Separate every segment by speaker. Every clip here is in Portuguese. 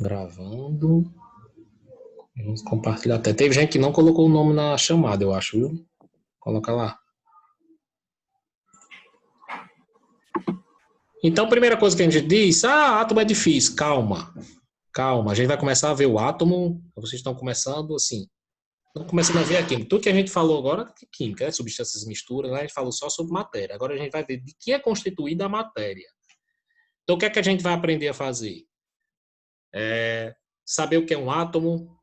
Speaker 1: Gravando. Vamos compartilhar até. Teve gente que não colocou o nome na chamada, eu acho, viu? Coloca lá. Então, primeira coisa que a gente diz, átomo é difícil. Calma, calma. A gente vai começar a ver o átomo. Vocês estão começando assim. Estão começando a ver a química. Tudo que a gente falou agora é química, né? Substâncias misturas, né? A gente falou só sobre matéria. Agora a gente vai ver de que é constituída a matéria. Então, o que é que a gente vai aprender a fazer? Saber o que é um átomo,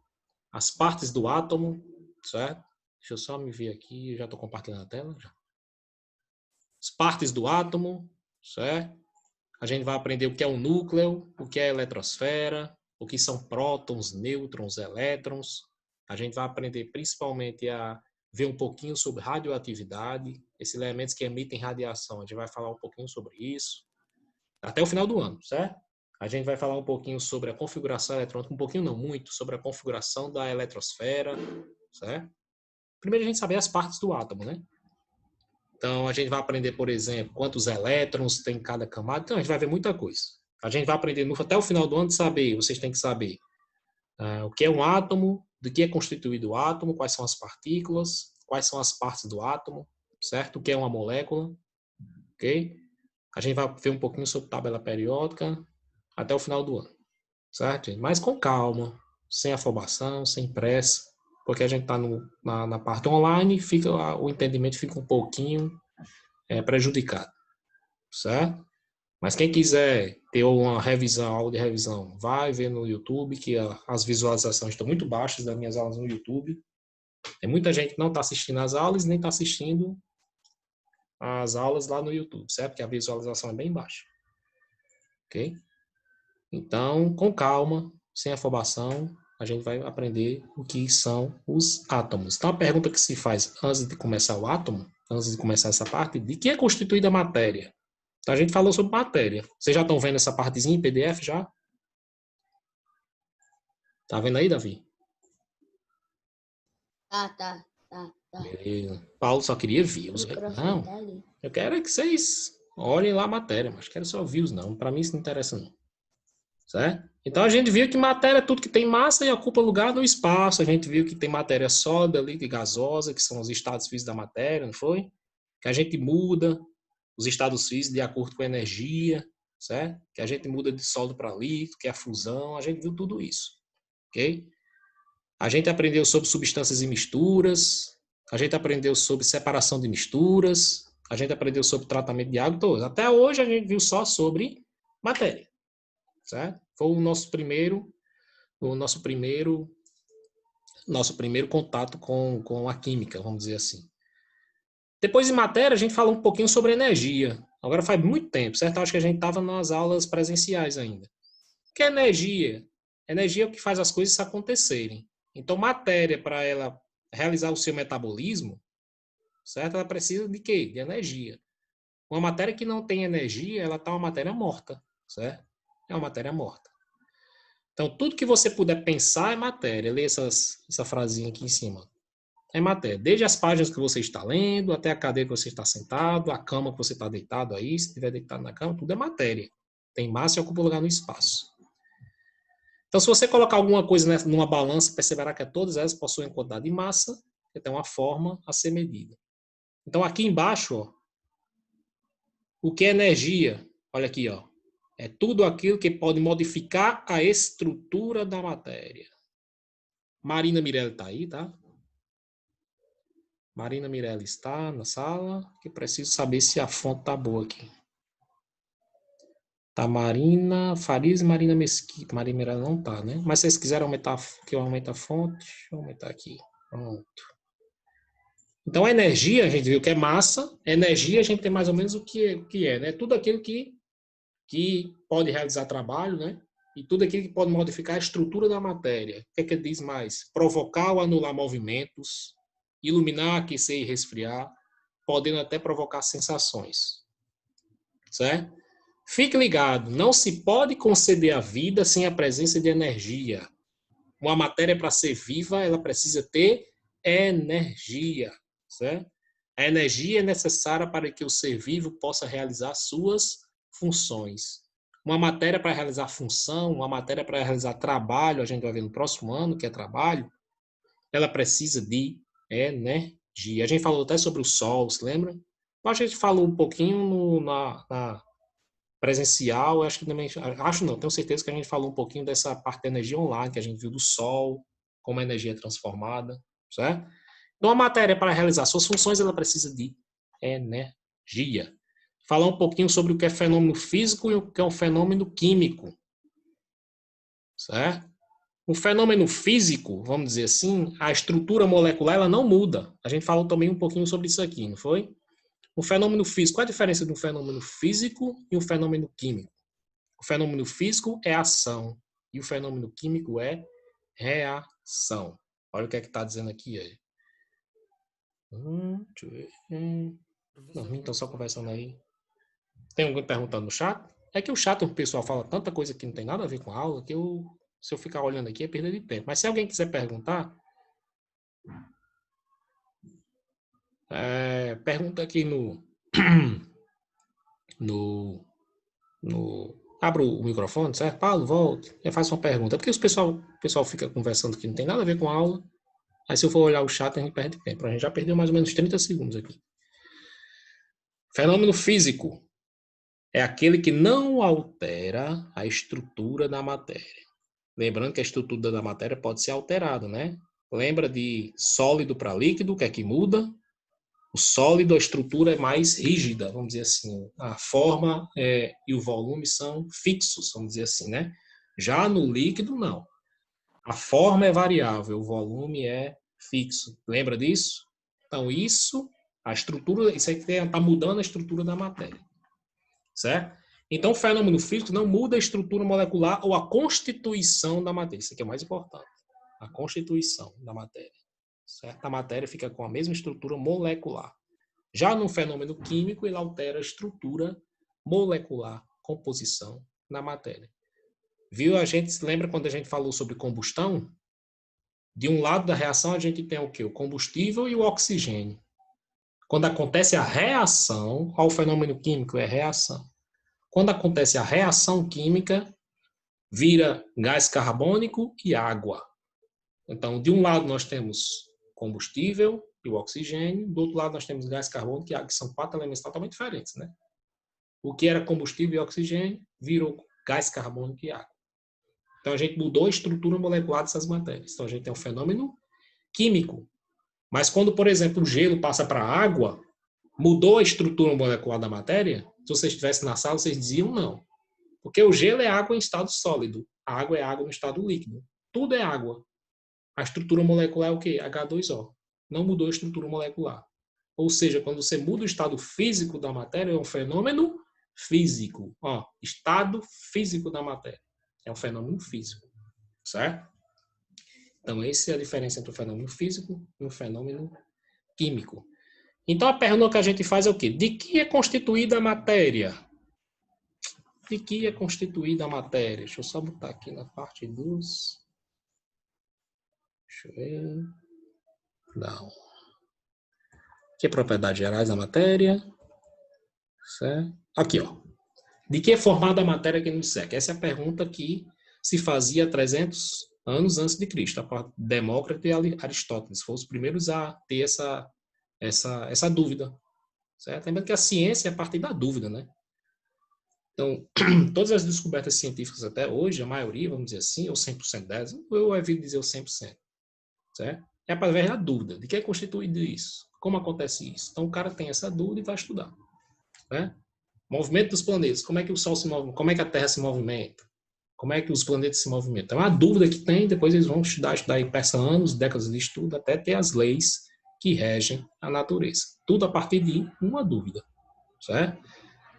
Speaker 1: as partes do átomo, certo? Deixa eu só me ver aqui, eu já estou compartilhando a tela. Já. As partes do átomo, certo? A gente vai aprender o que é o núcleo, o que é a eletrosfera, o que são prótons, nêutrons, elétrons. A gente vai aprender principalmente a ver um pouquinho sobre radioatividade, esses elementos que emitem radiação. A gente vai falar um pouquinho sobre isso até o final do ano, certo? A gente vai falar um pouquinho sobre a configuração eletrônica, um pouquinho não muito, sobre a configuração da eletrosfera, certo? Primeiro a gente saber as partes do átomo, né? Então a gente vai aprender, por exemplo, quantos elétrons tem em cada camada. Então a gente vai ver muita coisa. A gente vai aprender até o final do ano de saber, vocês têm que saber o que é um átomo, do que é constituído o átomo, quais são as partículas, quais são as partes do átomo, certo? O que é uma molécula, ok? A gente vai ver um pouquinho sobre tabela periódica até o final do ano, certo? Mas com calma, sem afobação, sem pressa, porque a gente está na parte online, o entendimento fica um pouquinho prejudicado, certo? Mas quem quiser ter uma revisão, aula de revisão, vai ver no YouTube, que as visualizações estão muito baixas das minhas aulas no YouTube. Tem muita gente que não está assistindo as aulas, nem está assistindo as aulas lá no YouTube, certo? Porque a visualização é bem baixa. Ok? Então, com calma, sem afobação, a gente vai aprender o que são os átomos. Então, a pergunta que se faz antes de começar o átomo, antes de começar essa parte, de que é constituída a matéria? Então, a gente falou sobre matéria. Vocês já estão vendo essa partezinha em PDF já? Tá vendo aí, Davi?
Speaker 2: Tá.
Speaker 1: Beleza. Paulo só queria views, velho. Não,
Speaker 2: Tá ali.
Speaker 1: eu quero é que vocês olhem lá a matéria, mas quero só views, não. Para mim isso não interessa, não. Certo? Então a gente viu que matéria é tudo que tem massa e ocupa lugar no espaço. A gente viu que tem matéria sólida, líquida e gasosa, que são os estados físicos da matéria, não foi? Que a gente muda os estados físicos de acordo com a energia, certo? Que a gente muda de sólido para líquido, que é a fusão. A gente viu tudo isso, ok? A gente aprendeu sobre substâncias e misturas, a gente aprendeu sobre separação de misturas, a gente aprendeu sobre tratamento de água, todos. Até hoje a gente viu só sobre matéria, certo? Foi o nosso primeiro contato com a química, vamos dizer assim. Depois de matéria, a gente falou um pouquinho sobre energia. Agora faz muito tempo, certo? Acho que a gente estava nas aulas presenciais ainda. O que é energia? Energia é o que faz as coisas acontecerem. Então, matéria, para ela realizar o seu metabolismo, certo? Ela precisa de quê? De energia. Uma matéria que não tem energia, ela está uma matéria morta, certo? É uma matéria morta. Então, tudo que você puder pensar é matéria. Lê essa frasinha aqui em cima. É matéria. Desde as páginas que você está lendo, até a cadeira que você está sentado, a cama que você está deitado aí, se estiver deitado na cama, tudo é matéria. Tem massa e ocupa lugar no espaço. Então, se você colocar alguma coisa numa balança, perceberá que todas elas possuem quantidade de massa, que tem uma forma a ser medida. Então, aqui embaixo, ó, o que é energia? Olha aqui, ó. É tudo aquilo que pode modificar a estrutura da matéria. Marina Mirella está aí, tá? Marina Mirella está na sala, que preciso saber se a fonte está boa aqui. Tá Marina Farias e Marina Mesquita. Marina Mirella não tá, né? Mas se vocês quiserem aumentar, que eu aumente a fonte, deixa eu aumentar aqui. Pronto. Então, a energia, a gente viu que é massa. Energia, a gente tem mais ou menos o que é, né? Tudo aquilo que pode realizar trabalho, né? E tudo aquilo que pode modificar a estrutura da matéria. O que é que ele diz mais? Provocar ou anular movimentos, iluminar, aquecer e resfriar, podendo até provocar sensações. Certo? Fique ligado, não se pode conceder a vida sem a presença de energia. Uma matéria, para ser viva, ela precisa ter energia, certo? A energia é necessária para que o ser vivo possa realizar suas funções. Uma matéria para realizar função, uma matéria para realizar trabalho, a gente vai ver no próximo ano, que é trabalho, ela precisa de energia. A gente falou até sobre o sol, se lembra? A gente falou um pouquinho na presencial, acho que também, acho não, tenho certeza que a gente falou um pouquinho dessa parte da energia online, que a gente viu do sol, como a energia é transformada, certo? Então, a matéria, para realizar suas funções, ela precisa de energia. Falar um pouquinho sobre o que é fenômeno físico e o que é um fenômeno químico, certo? O fenômeno físico, vamos dizer assim, a estrutura molecular, ela não muda. A gente falou também um pouquinho sobre isso aqui, não foi? O fenômeno físico, qual é a diferença de um fenômeno físico e um fenômeno químico? O fenômeno físico é ação e o fenômeno químico é reação. Olha o que é que está dizendo aqui. Aí. Deixa eu ver. Não, então só conversando aí. Tem alguém perguntando no chat? É que o chat, o pessoal fala tanta coisa que não tem nada a ver com a aula, que se eu ficar olhando aqui é perda de tempo. Mas se alguém quiser perguntar, pergunta aqui no abra o microfone, certo? Paulo, volte e faça uma pergunta. Porque o pessoal fica conversando que não tem nada a ver com a aula. Aí se eu for olhar o chat, a gente perde tempo. A gente já perdeu mais ou menos 30 segundos aqui. Fenômeno físico é aquele que não altera a estrutura da matéria. Lembrando que a estrutura da matéria pode ser alterada, né? Lembra de sólido para líquido, o que é que muda? O sólido, a estrutura é mais rígida, vamos dizer assim. A forma e o volume são fixos, vamos dizer assim, né? Já no líquido, não. A forma é variável, o volume é fixo. Lembra disso? Então, a estrutura, isso aí está mudando a estrutura da matéria. Certo? Então, o fenômeno físico não muda a estrutura molecular ou a constituição da matéria. Isso aqui é o mais importante. A constituição da matéria. Certo? A matéria fica com a mesma estrutura molecular. Já no fenômeno químico, ele altera a estrutura molecular, composição na matéria. Viu? A gente se lembra quando a gente falou sobre combustão? De um lado da reação, a gente tem o quê? O combustível e o oxigênio. Quando acontece a reação, qual o fenômeno químico? É reação. Quando acontece a reação química, vira gás carbônico e água. Então, de um lado nós temos combustível e o oxigênio, do outro lado nós temos gás carbônico e água, que são 4 elementos totalmente diferentes, né? O que era combustível e oxigênio virou gás carbônico e água. Então, a gente mudou a estrutura molecular dessas matérias. Então, a gente tem um fenômeno químico. Mas quando, por exemplo, o gelo passa para a água, mudou a estrutura molecular da matéria? Se vocês estivessem na sala, vocês diziam não. Porque o gelo é água em estado sólido. A água é água no estado líquido. Tudo é água. A estrutura molecular é o quê? H2O. Não mudou a estrutura molecular. Ou seja, quando você muda o estado físico da matéria, é um fenômeno físico. Estado físico da matéria. É um fenômeno físico. Certo? Então, essa é a diferença entre o fenômeno físico e o fenômeno químico. Então, a pergunta que a gente faz é o quê? De que é constituída a matéria? De que é constituída a matéria? Deixa eu só botar aqui na parte dos... Deixa eu ver... Não. Que propriedades gerais da matéria? Certo? Aqui, ó. De que é formada a matéria que nos seca? Essa é a pergunta que se fazia 300 anos antes de Cristo. Demócrito e Aristóteles foram os primeiros a ter essa dúvida. Certo? Lembrando que a ciência é a partir da dúvida, né? Então, todas as descobertas científicas até hoje, a maioria, vamos dizer assim, ou 100% delas, eu evito dizer o 100%, certo? É através da dúvida. De que é constituído isso? Como acontece isso? Então, o cara tem essa dúvida e vai estudar. Né? Movimento dos planetas. Como é que o Sol se move? Como é que a Terra se movimenta? Como é que os planetas se movimentam? É uma dúvida que tem, depois eles vão estudar e passa anos, décadas de estudo, até ter as leis que regem a natureza. Tudo a partir de uma dúvida, certo?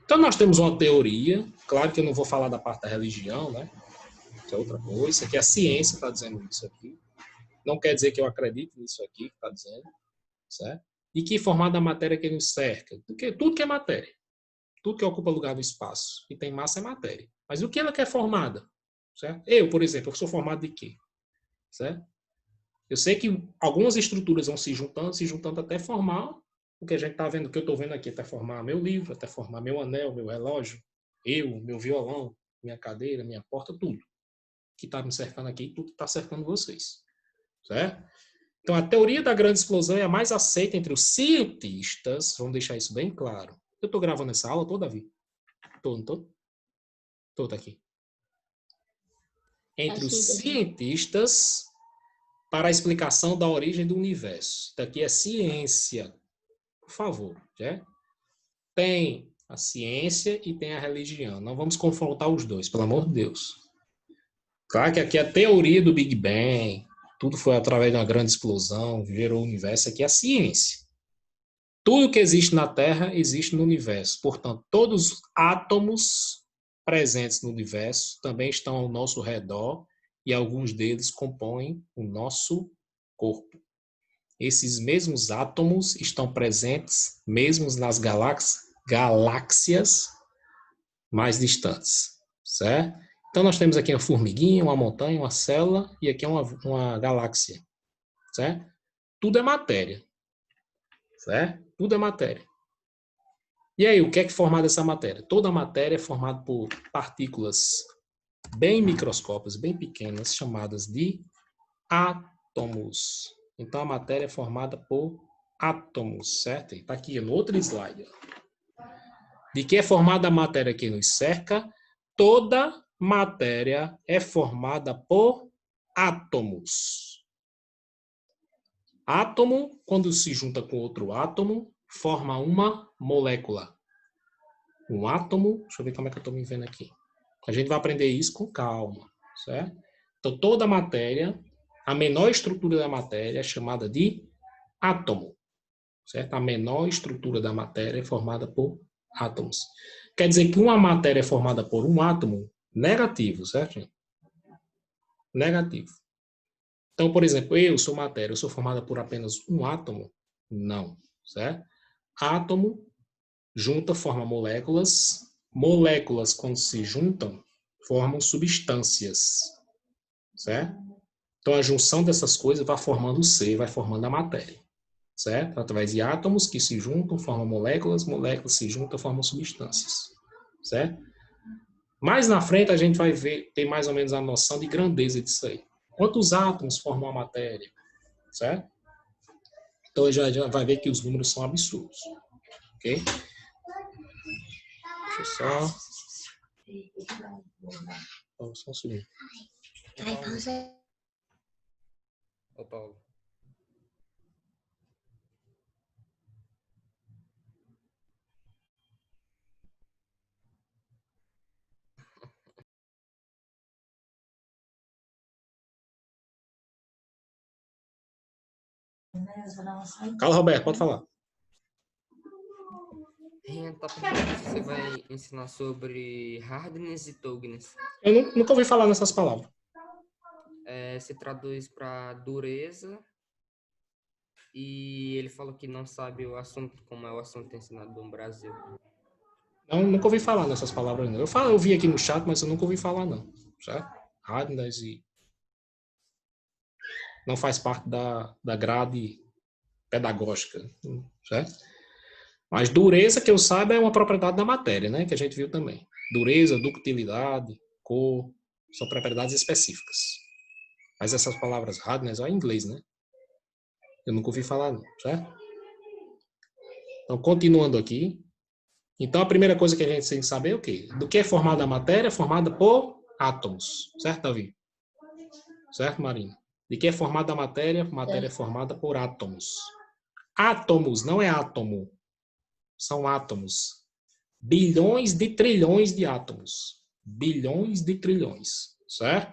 Speaker 1: Então, nós temos uma teoria, claro que eu não vou falar da parte da religião, né? Que é outra coisa, isso aqui é a ciência que está dizendo isso aqui. Não quer dizer que eu acredito nisso aqui que está dizendo, certo? E que formada a matéria que nos cerca? Porque tudo que é matéria, tudo que ocupa lugar no espaço e tem massa é matéria. Mas o que ela quer formada? Certo? Eu, por exemplo, eu sou formado de quê? Certo? Eu sei que algumas estruturas vão se juntando até formar o que a gente está vendo, o que eu estou vendo aqui, até formar meu livro, até formar meu anel, meu relógio, meu violão, minha cadeira, minha porta, tudo que está me cercando aqui, tudo que está cercando vocês. Certo? Então, a teoria da grande explosão é a mais aceita entre os cientistas. Vamos deixar isso bem claro. Eu estou gravando essa aula toda, Davi? Estou, não estou? Estou, tá aqui. Entre os cientistas para a explicação da origem do universo. Isso daqui é ciência. Por favor. Né? Tem a ciência e tem a religião. Não vamos confrontar os dois, pelo amor de Deus. Claro que aqui é a teoria do Big Bang. Tudo foi através de uma grande explosão, gerou o universo. Aqui é a ciência. Tudo que existe na Terra existe no universo. Portanto, todos os átomos presentes no universo também estão ao nosso redor e alguns deles compõem o nosso corpo. Esses mesmos átomos estão presentes mesmo nas galáxias mais distantes, certo? Então, nós temos aqui uma formiguinha, uma montanha, uma célula e aqui uma galáxia, certo? Tudo é matéria, certo? Tudo é matéria. E aí, o que é formado essa matéria? Toda a matéria é formada por partículas bem microscópicas, bem pequenas, chamadas de átomos. Então, a matéria é formada por átomos, certo? Está aqui no outro slide. De que é formada a matéria que nos cerca? Toda matéria é formada por átomos. Átomo, quando se junta com outro átomo, forma uma molécula. Um átomo, deixa eu ver como é que eu estou me vendo aqui. A gente vai aprender isso com calma, certo? Então, toda matéria, a menor estrutura da matéria é chamada de átomo, certo? A menor estrutura da matéria é formada por átomos. Quer dizer que uma matéria é formada por um átomo negativo, certo? Negativo. Então, por exemplo, eu sou matéria, eu sou formada por apenas um átomo? Não, certo? Átomo junta, forma moléculas. Moléculas, quando se juntam, formam substâncias, certo? Então, a junção dessas coisas vai formando o ser, vai formando a matéria, certo? Através de átomos que se juntam, formam moléculas, moléculas se juntam, formam substâncias, certo? Mais na frente, a gente vai ver, ter mais ou menos a noção de grandeza disso aí. Quantos átomos formam a matéria, certo? Então, já vai ver que os números são absurdos, ok? Deixa eu só... Oh, só um segundo. Ô, Paulo. Carlos Roberto, pode falar.
Speaker 2: Você vai ensinar sobre hardness e togetherness.
Speaker 1: Eu nunca ouvi falar nessas palavras.
Speaker 2: Se traduz para dureza. E ele falou que não sabe o assunto, como é o assunto ensinado no Brasil.
Speaker 1: Não, nunca ouvi falar nessas palavras, não. Eu vi aqui no chat, mas eu nunca ouvi falar, não. Certo? Hardness e... não faz parte da grade pedagógica, certo? Mas dureza, que eu saiba, é uma propriedade da matéria, né? Que a gente viu também. Dureza, ductilidade, cor, são propriedades específicas. Mas essas palavras hardness é em inglês, né? Eu nunca ouvi falar, não, certo? Então, continuando aqui. Então, a primeira coisa que a gente tem que saber é o quê? Do que é formada a matéria? É formada por átomos. Certo, Davi? Certo, Marina? De que é formada a matéria? A matéria é formada por átomos. Átomos, não é átomo. São átomos. Bilhões de trilhões de átomos. Bilhões de trilhões. Certo?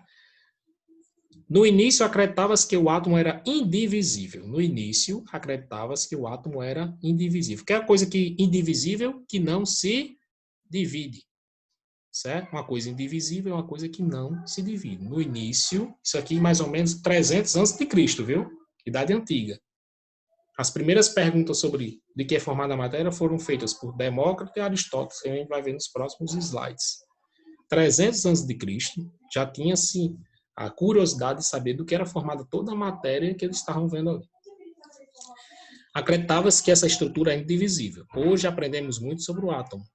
Speaker 1: No início, acreditava-se que o átomo era indivisível. No início, acreditava-se que o átomo era indivisível. Que é a coisa que indivisível que não se divide. Certo? Uma coisa indivisível é uma coisa que não se divide. No início, isso aqui mais ou menos 300 antes de Cristo, viu? Idade antiga. As primeiras perguntas sobre de que é formada a matéria foram feitas por Demócrito e Aristóteles, que a gente vai ver nos próximos slides. 300 antes de Cristo, já tinha-se a curiosidade de saber do que era formada toda a matéria que eles estavam vendo ali. Acreditava-se que essa estrutura é indivisível. Hoje aprendemos muito sobre o átomo.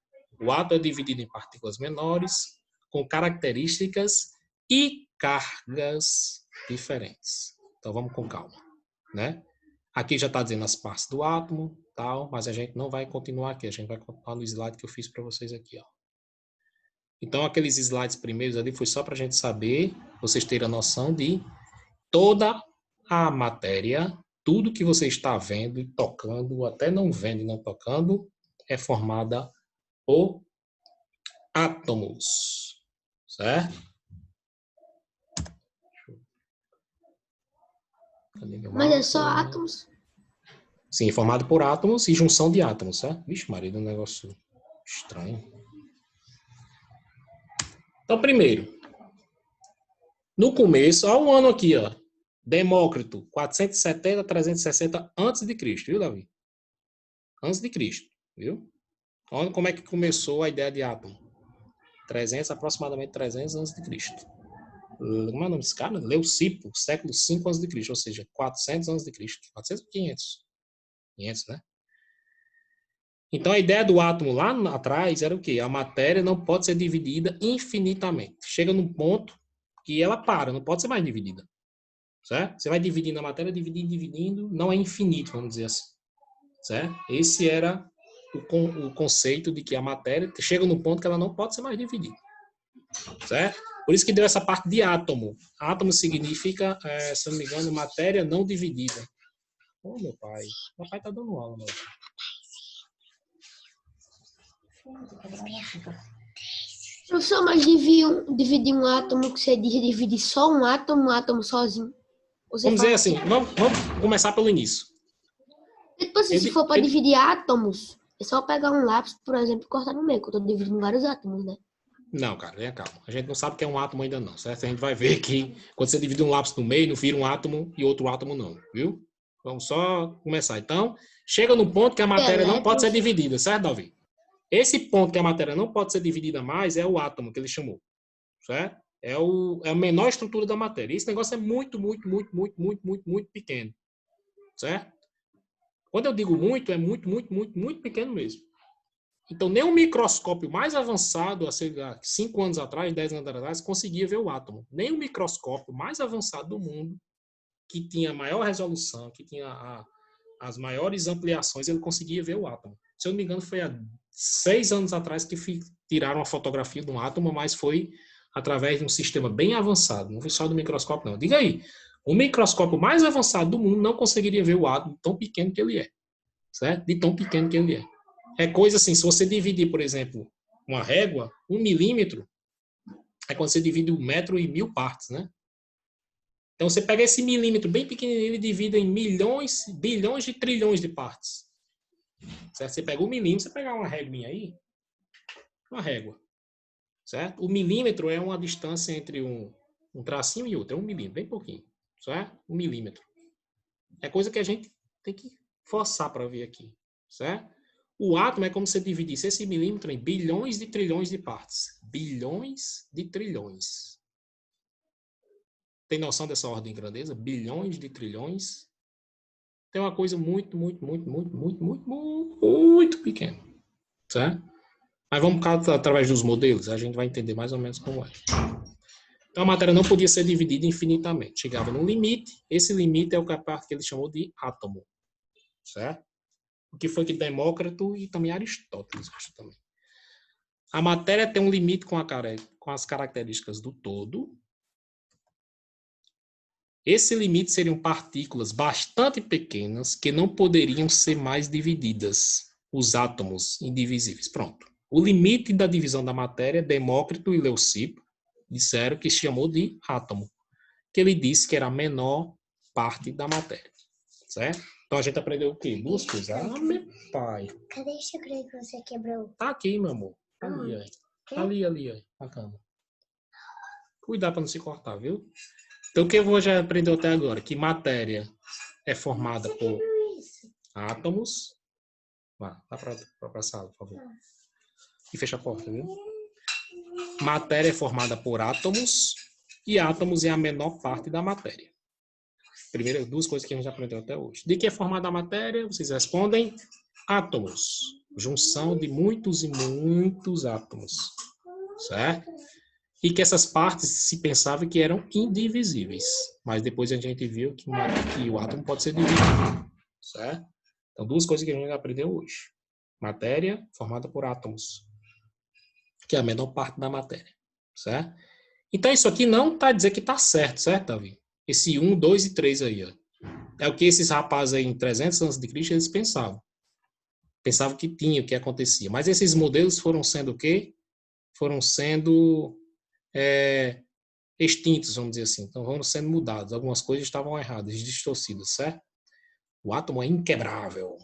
Speaker 1: O átomo é dividido em partículas menores, com características e cargas diferentes. Então, vamos com calma, né? Aqui já está dizendo as partes do átomo, tal, mas a gente não vai continuar aqui, a gente vai continuar no slide que eu fiz para vocês aqui, ó. Então, aqueles slides primeiros ali foi só para a gente saber, vocês terem a noção de toda a matéria, tudo que você está vendo e tocando, até não vendo e não tocando, é formada por átomos, certo?
Speaker 3: Mas é só átomos?
Speaker 1: Sim, formado por átomos e junção de átomos, certo? Vixe, Maria, é um negócio estranho. Então, primeiro, no começo, há um ano aqui, ó, Demócrito, 470, 360 a.C., viu, Davi? Antes de Cristo, viu? Olha como é que começou a ideia de átomo. Aproximadamente 300 a.C. Como é o nome desse cara? Leucipo, século 5 a.C., ou seja, 400 a.C. 400 ou 500? 500, né? Então, a ideia do átomo lá atrás era o quê? A matéria não pode ser dividida infinitamente. Chega num ponto que ela para, não pode ser mais dividida. Certo? Você vai dividindo a matéria, dividindo, não é infinito, vamos dizer assim. Certo? Esse era o conceito de que a matéria chega num ponto que ela não pode ser mais dividida. Certo? Por isso que deu essa parte de átomo. Átomo significa, se eu não me engano, matéria não dividida. Oh, meu pai. Meu pai tá dando aula, meu.
Speaker 3: Professor, mas dividir um átomo que você diz dividir só um átomo sozinho. Você
Speaker 1: Vamos dizer
Speaker 3: fala
Speaker 1: assim, vamos começar pelo início.
Speaker 3: Tipo assim, se for para dividir átomos, é só pegar um lápis, por exemplo, e cortar no meio, que eu tô dividindo vários átomos, né?
Speaker 1: Não, cara, venha calma. A gente não sabe o que é um átomo ainda não, certo? A gente vai ver que quando você divide um lápis no meio, não vira um átomo e outro átomo não, viu? Vamos só começar. Então, chega no ponto que a matéria não pode ser dividida, certo, Davi? Esse ponto que a matéria não pode ser dividida mais é o átomo que ele chamou, certo? É a menor estrutura da matéria. Esse negócio é muito pequeno, certo? Quando eu digo muito, é muito pequeno mesmo. Então, nem um microscópio mais avançado, há 5 anos atrás, 10 anos atrás, conseguia ver o átomo. Nem o microscópio mais avançado do mundo, que tinha maior resolução, que tinha as maiores ampliações, ele conseguia ver o átomo. Se eu não me engano, foi há 6 anos atrás que tiraram a fotografia de um átomo, mas foi através de um sistema bem avançado. Não foi só do microscópio, não. Diga aí, o microscópio mais avançado do mundo não conseguiria ver o átomo tão pequeno que ele é. Certo? De tão pequeno que ele é. É coisa assim, se você dividir, por exemplo, uma régua, 1 milímetro, é quando você divide 1 metro em 1000 partes, né? Então, você pega esse milímetro bem pequenininho e divide em milhões, bilhões de trilhões de partes. Certo? Você pega 1 milímetro, você pegar uma réguinha aí, uma régua. Certo? O milímetro é uma distância entre um tracinho e outro. É 1 milímetro, bem pouquinho. Certo? 1 milímetro. É coisa que a gente tem que forçar para ver aqui. Certo? O átomo é como se você dividisse esse milímetro em bilhões de trilhões de partes. Bilhões de trilhões. Tem noção dessa ordem de grandeza? Bilhões de trilhões. Tem uma coisa muito pequena. Certo? Mas vamos através dos modelos, a gente vai entender mais ou menos como é. Então a matéria não podia ser dividida infinitamente. Chegava num limite, esse limite é a parte que ele chamou de átomo. Certo? O que foi que Demócrito e também Aristóteles acho também. A matéria tem um limite com as características do todo. Esse limite seriam partículas bastante pequenas que não poderiam ser mais divididas. Os átomos indivisíveis. Pronto. O limite da divisão da matéria, Demócrito e Leucipo disseram que chamou de átomo. Que ele disse que era a menor parte da matéria. Certo? Então a gente aprendeu o quê? Duas coisas. Ah, meu pai.
Speaker 3: Cadê esse segredo que você quebrou?
Speaker 1: Tá aqui, meu amor. Ali, aí. Ali, na cama. Cuidado para não se cortar, viu? Então o que eu já aprendeu até agora? Que matéria é formada por átomos. Vá para a sala, por favor. E fecha a porta, viu? Matéria é formada por átomos. E átomos é a menor parte da matéria. Primeiras duas coisas que a gente aprendeu até hoje. De que é formada a matéria? Vocês respondem átomos. Junção de muitos e muitos átomos. Certo? e que essas partes se pensava que eram indivisíveis. Mas depois a gente viu que o átomo pode ser dividido, certo? Então, duas coisas que a gente aprendeu hoje. Matéria formada por átomos, que é a menor parte da matéria, certo? Então, isso aqui não está dizendo que está certo, certo, Davi? Esse 1, 2 e 3 aí, ó. É o que esses rapazes aí em 300 anos de Cristo, eles pensavam. Pensavam que tinha, que acontecia. Mas esses modelos foram sendo o quê? Foram sendo extintos, vamos dizer assim. Então, foram sendo mudados. Algumas coisas estavam erradas, distorcidas, certo? O átomo é inquebrável.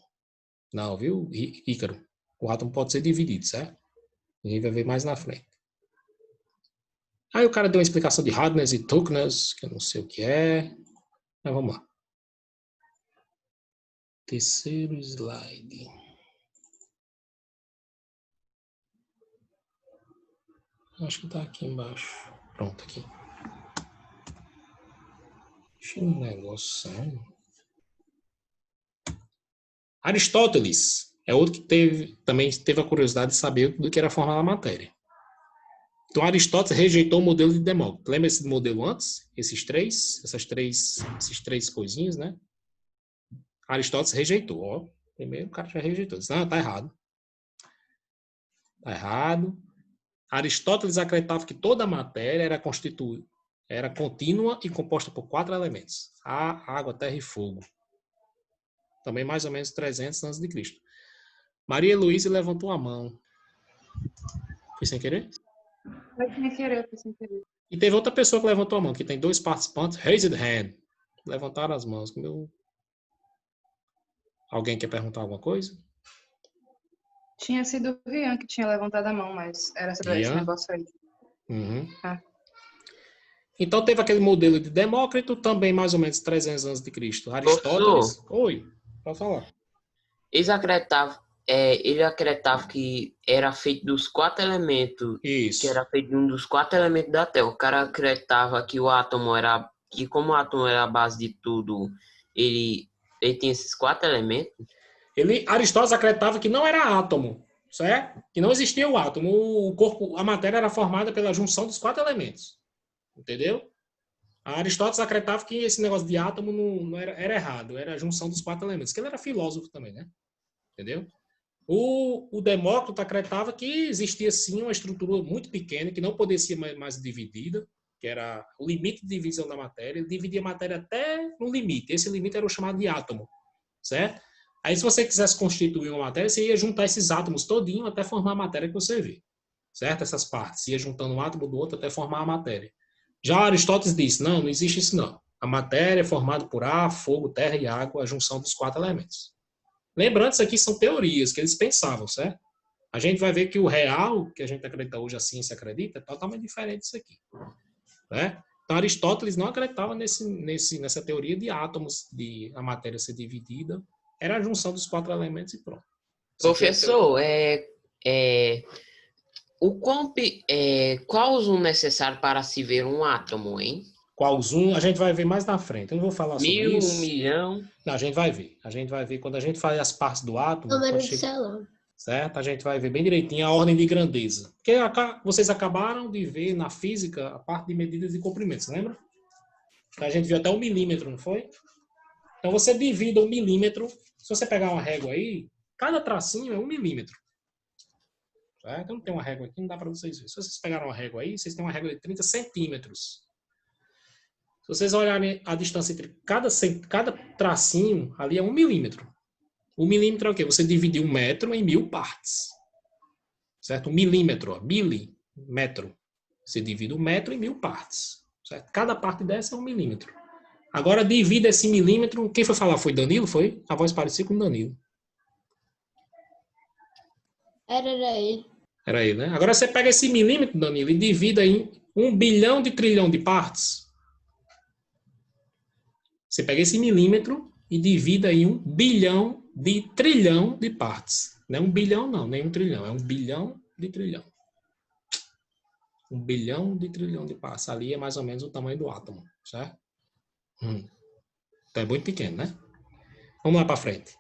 Speaker 1: Não, viu, Ícaro? O átomo pode ser dividido, certo? A gente vai ver mais na frente. Aí o cara deu uma explicação de hardness e toughness, que eu não sei o que é. Mas vamos lá. Terceiro slide. Acho que está aqui embaixo. Pronto, aqui. Deixa eu um negócio. Aristóteles é outro que também teve a curiosidade de saber do que era a forma da matéria. Então, Aristóteles rejeitou o modelo de Demócrito. Lembra esse modelo antes? Esses três coisinhas, né? Aristóteles rejeitou. Ó, primeiro o cara já rejeitou. Disse, não, tá errado. Tá errado. Aristóteles acreditava que toda a matéria era contínua e composta por 4 elementos: ar, água, terra e fogo. Também mais ou menos 300 antes de Cristo. Maria Luísa levantou a mão. Foi sem querer?
Speaker 4: Foi sem querer, foi sem querer.
Speaker 1: E teve outra pessoa que levantou a mão, que tem 2 participantes. Raised hand. Levantaram as mãos. Alguém quer perguntar alguma coisa?
Speaker 4: Tinha sido o Rian que tinha levantado a mão, mas era sobre esse negócio aí.
Speaker 1: Uhum. Então teve aquele modelo de Demócrito, também mais ou menos 300 anos de Cristo. Aristóteles.
Speaker 2: Professor,
Speaker 1: Oi, pode falar.
Speaker 2: eles acreditavam que era feito dos 4 elementos,
Speaker 1: Isso.
Speaker 2: que era feito de um dos 4 elementos da Terra. O cara acreditava que que como o átomo era a base de tudo, ele tem esses 4 elementos.
Speaker 1: Aristóteles acreditava que não era átomo, certo? Que não existia o átomo. O corpo, a matéria era formada pela junção dos 4 elementos. Entendeu? Aristóteles acreditava que esse negócio de átomo não era errado, era a junção dos 4 elementos. Que ele era filósofo também, né? Entendeu? O Demócrito acreditava que existia sim uma estrutura muito pequena, que não poderia ser mais dividida, que era o limite de divisão da matéria. Ele dividia a matéria até no limite. Esse limite era o chamado de átomo, certo? Aí, se você quisesse constituir uma matéria, você ia juntar esses átomos todinho até formar a matéria que você vê, certo? Essas partes. Ia juntando um átomo do outro até formar a matéria. Já Aristóteles disse, não existe isso não. A matéria é formada por ar, fogo, terra e água, a junção dos 4 elementos. Lembrando, isso aqui são teorias que eles pensavam, certo? A gente vai ver que o real, que a gente acredita hoje, a ciência acredita, é totalmente diferente disso aqui. Né? Então, Aristóteles não acreditava nessa teoria de átomos, de a matéria ser dividida. Era a junção dos 4 elementos e pronto.
Speaker 2: Professor, qual o zoom necessário para se ver um átomo, hein?
Speaker 1: Qual zoom? A gente vai ver mais na frente. Eu não vou falar sobre
Speaker 2: 1000,
Speaker 1: isso.
Speaker 2: 1 milhão?
Speaker 1: Não, a gente vai ver. A gente vai ver quando a gente faz as partes do átomo.
Speaker 3: Número de célula.
Speaker 1: Certo? A gente vai ver bem direitinho a ordem de grandeza. Porque vocês acabaram de ver na física a parte de medidas de comprimento, você lembra? A gente viu até 1 milímetro, não foi? Então você divide 1 milímetro. Se você pegar uma régua aí, cada tracinho é 1 milímetro. Certo? Eu não tenho uma régua aqui, não dá para vocês verem. Se vocês pegaram uma régua aí, vocês têm uma régua de 30 centímetros. Se vocês olharem a distância entre cada tracinho, ali é 1 milímetro. 1 milímetro é o quê? Você divide 1 metro em 1000 partes. Certo? 1 milímetro, ó, milímetro. Você divide 1 metro em 1000 partes. Certo? Cada parte dessa é 1 milímetro. Agora divida esse milímetro. Quem foi falar? Foi Danilo? Foi? A voz parecia com Danilo.
Speaker 3: Era ele.
Speaker 1: Era ele, né? Agora você pega esse milímetro, Danilo, e divida em 1 bilhão de trilhão de partes. Você pega esse milímetro e divida em 1 bilhão de trilhão de partes. Não é 1 bilhão, não, nem 1 trilhão. É 1 bilhão de trilhão. 1 bilhão de trilhão de partes. Ali é mais ou menos o tamanho do átomo, certo? Então é muito pequeno, né? Vamos lá para frente.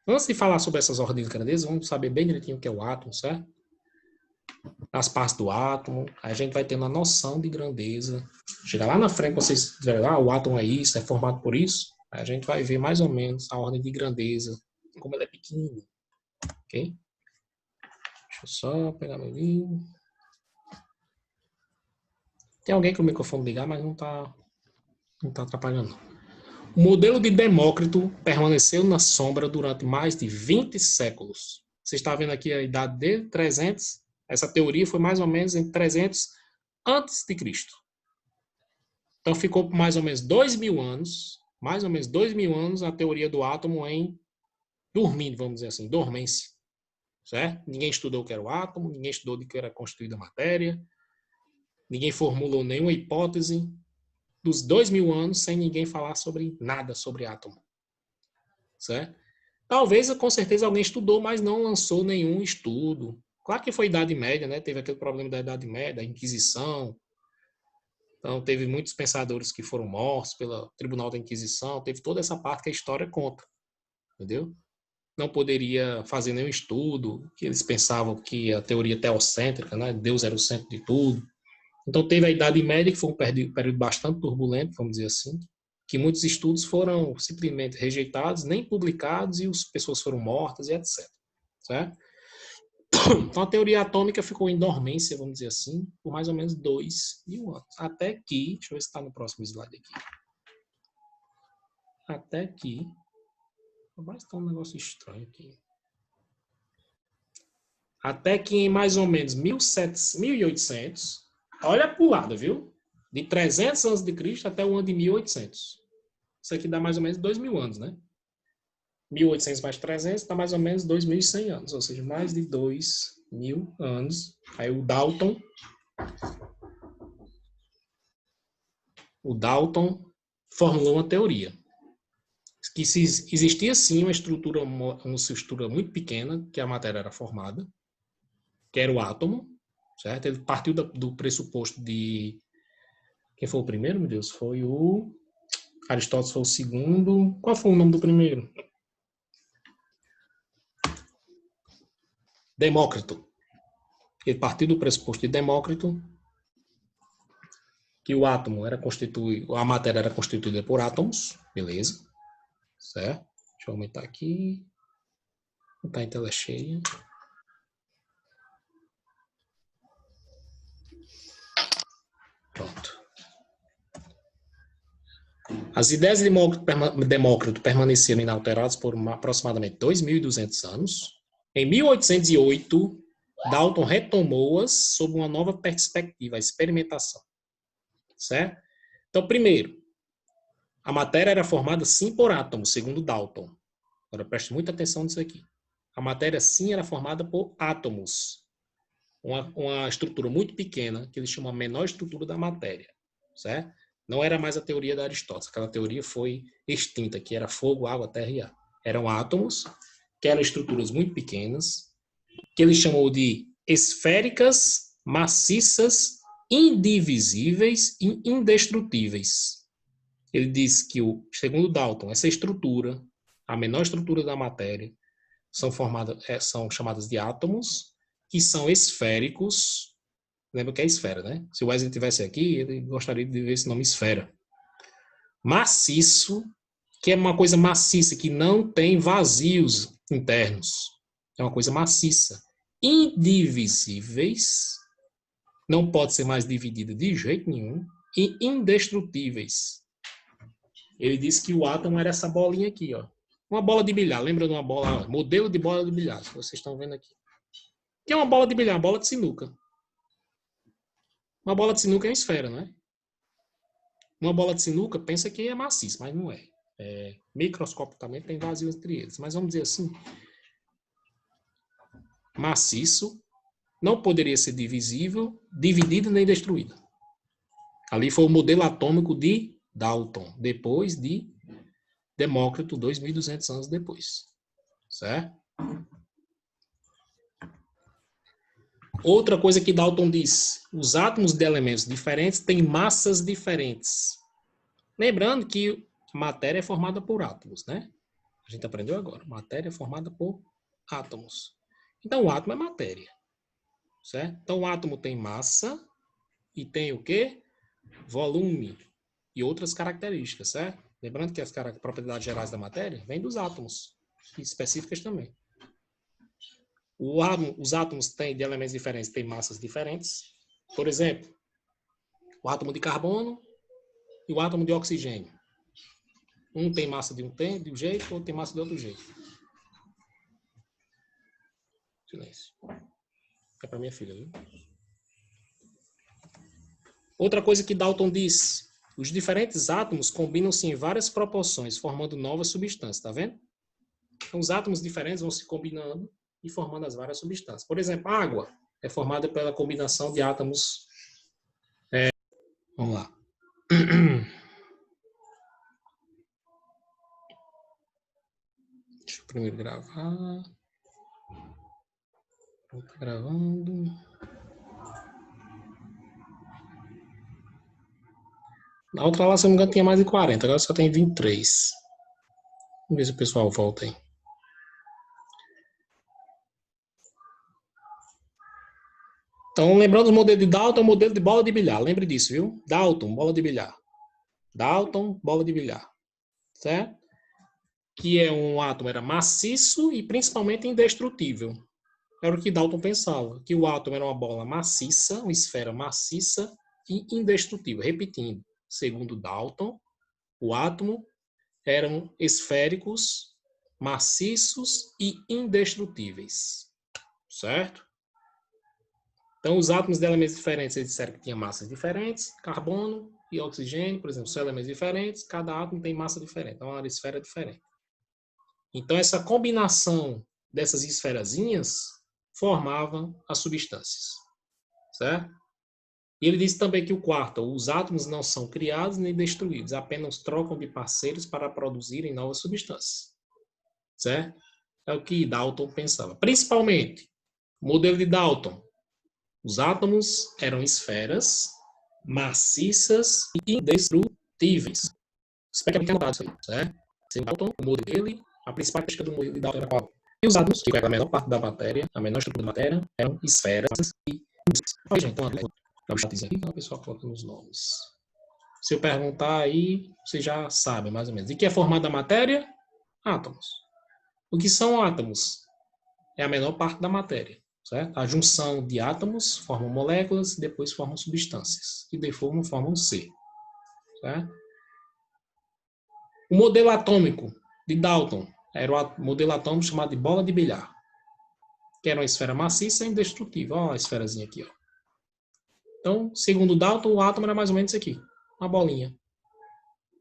Speaker 1: Antes de falar sobre essas ordens de grandeza, vamos saber bem direitinho o que é o átomo, certo? as partes do átomo, aí a gente vai tendo uma noção de grandeza. Chega lá na frente, vocês verem, o átomo é isso, é formado por isso, aí a gente vai ver mais ou menos a ordem de grandeza, como ele é pequenininho, ok? Deixa eu só pegar meu livro. Tem alguém com o microfone ligado, mas não está atrapalhando. O modelo de Demócrito permaneceu na sombra durante mais de 20 séculos. Você está vendo aqui a idade dele, 300. Essa teoria foi mais ou menos em 300 antes de Cristo. Então ficou por mais ou menos 2.000 anos, a teoria do átomo em dormindo, vamos dizer assim, dormência. Certo? Ninguém estudou o que era o átomo, ninguém estudou de que era constituída a matéria, ninguém formulou nenhuma hipótese dos 2.000 anos sem ninguém falar sobre nada sobre átomo. Certo? Talvez, com certeza, alguém estudou, mas não lançou nenhum estudo. Claro que foi Idade Média, né? Teve aquele problema da Idade Média, da Inquisição. Então, teve muitos pensadores que foram mortos pelo Tribunal da Inquisição. Teve toda essa parte que a história conta. Entendeu? Não poderia fazer nenhum estudo, que eles pensavam que a teoria teocêntrica, né? Deus era o centro de tudo. Então, teve a Idade Média, que foi um período bastante turbulento, vamos dizer assim, que muitos estudos foram simplesmente rejeitados, nem publicados, e as pessoas foram mortas e etc. Certo? Então, a teoria atômica ficou em dormência, vamos dizer assim, por mais ou menos 2.000 anos. Até que, deixa eu ver se está no próximo slide aqui. Até que, mas está um negócio estranho aqui. Até que em mais ou menos 1800, olha a pulada, viu? De 300 anos de Cristo até o ano de 1800. Isso aqui dá mais ou menos 2.000 anos, né? 1.800 mais 300 dá mais ou menos 2.100 anos, ou seja, mais de 2.000 anos. Aí o Dalton formulou uma teoria. Que existia sim uma estrutura muito pequena, que a matéria era formada, que era o átomo, certo? Ele partiu do pressuposto de... Quem foi o primeiro, meu Deus? Foi o... Aristóteles foi o segundo. Qual foi o nome do primeiro? Demócrito. Ele partiu do pressuposto de Demócrito, que o átomo era constituído, a matéria era constituída por átomos, beleza? Certo? Deixa eu aumentar aqui. Não está em tela cheia. Pronto. As ideias de Demócrito permaneceram inalteradas por aproximadamente 2.200 anos. Em 1808, Dalton retomou-as sob uma nova perspectiva, a experimentação. Certo? Então, primeiro, a matéria era formada sim por átomos, segundo Dalton. Agora preste muita atenção nisso aqui. A matéria sim era formada por átomos. Uma estrutura muito pequena, que eles chamam a menor estrutura da matéria. Certo? Não era mais a teoria de Aristóteles. Aquela teoria foi extinta, que era fogo, água, terra e ar. Eram átomos, que eram estruturas muito pequenas, que ele chamou de esféricas, maciças, indivisíveis e indestrutíveis. Ele diz que, segundo Dalton, essa estrutura, a menor estrutura da matéria, são chamadas de átomos, que são esféricos. Lembra que é esfera, né? Se o Wesley estivesse aqui, ele gostaria de ver esse nome esfera. Maciço, que é uma coisa maciça, que não tem vazios internos. É uma coisa maciça. Indivisíveis, não pode ser mais dividida de jeito nenhum. E indestrutíveis. Ele disse que o átomo era essa bolinha aqui, ó. Uma bola de bilhar. Lembra de uma bola? Modelo de bola de bilhar, que vocês estão vendo aqui. O que é uma bola de bilhar? Uma bola de sinuca. Uma bola de sinuca é uma esfera, né? Uma bola de sinuca, pensa que é maciça, mas não é. Microscopicamente tem vazio entre eles. Mas vamos dizer assim, maciço, não poderia ser divisível, dividido nem destruído. Ali foi o modelo atômico de Dalton, depois de Demócrito, 2.200 anos depois. Certo? Outra coisa que Dalton diz, os átomos de elementos diferentes têm massas diferentes. Lembrando que matéria é formada por átomos, né? A gente aprendeu agora. Matéria é formada por átomos. Então, o átomo é matéria. certo? Então, o átomo tem massa e tem o quê? Volume e outras características, certo? Lembrando que as propriedades gerais da matéria vêm dos átomos, específicas também. Os átomos de elementos diferentes têm massas diferentes. Por exemplo, o átomo de carbono e o átomo de oxigênio. Um tem massa de um jeito, outro tem massa de outro jeito. Silêncio. É para minha filha, viu? Outra coisa que Dalton diz: os diferentes átomos combinam-se em várias proporções, formando novas substâncias, tá vendo? Então, os átomos diferentes vão se combinando e formando as várias substâncias. Por exemplo, a água é formada pela combinação de átomos. Vamos lá. Deixa eu primeiro gravar. Estou gravando. Na outra lá, se eu não me engano, tinha mais de 40. Agora só tem 23. Vamos ver se o pessoal volta aí. Então, lembrando o modelo de Dalton, é o modelo de bola de bilhar. Lembre disso, viu? Dalton, bola de bilhar. Dalton, bola de bilhar. Certo? Que é um átomo era maciço e principalmente indestrutível. Era o que Dalton pensava, que o átomo era uma bola maciça, uma esfera maciça e indestrutível. Repetindo, segundo Dalton, o átomo eram esféricos, maciços e indestrutíveis. Certo? Então, os átomos de elementos diferentes, eles disseram que tinham massas diferentes, carbono e oxigênio, por exemplo, são elementos diferentes, cada átomo tem massa diferente, então é uma esfera diferente. Então, essa combinação dessas esferazinhas formava as substâncias, certo? E ele disse também que o quarto, os átomos não são criados nem destruídos, apenas trocam de parceiros para produzirem novas substâncias, certo? É o que Dalton pensava. Principalmente, o modelo de Dalton, os átomos eram esferas maciças e indestrutíveis. Espero que tenha notado isso aí, certo? Segundo Dalton, o modelo dele, a principal característica do modelo de Dalton era qual? E os átomos, que era a menor parte da matéria, a menor estrutura da matéria, eram esferas e indestrutíveis. Então, o chatzinho aqui, o pessoal coloca nos nomes. Se eu perguntar aí, vocês já sabem, mais ou menos. E que é formada a matéria? Átomos. O que são átomos? É a menor parte da matéria. Certo? A junção de átomos formam moléculas, depois formam substâncias, que formam C. Certo? O modelo atômico de Dalton era o modelo atômico chamado de bola de bilhar, que era uma esfera maciça e indestrutível. Olha a esferazinha aqui. Ó. Então, segundo Dalton, o átomo era mais ou menos isso aqui, uma bolinha,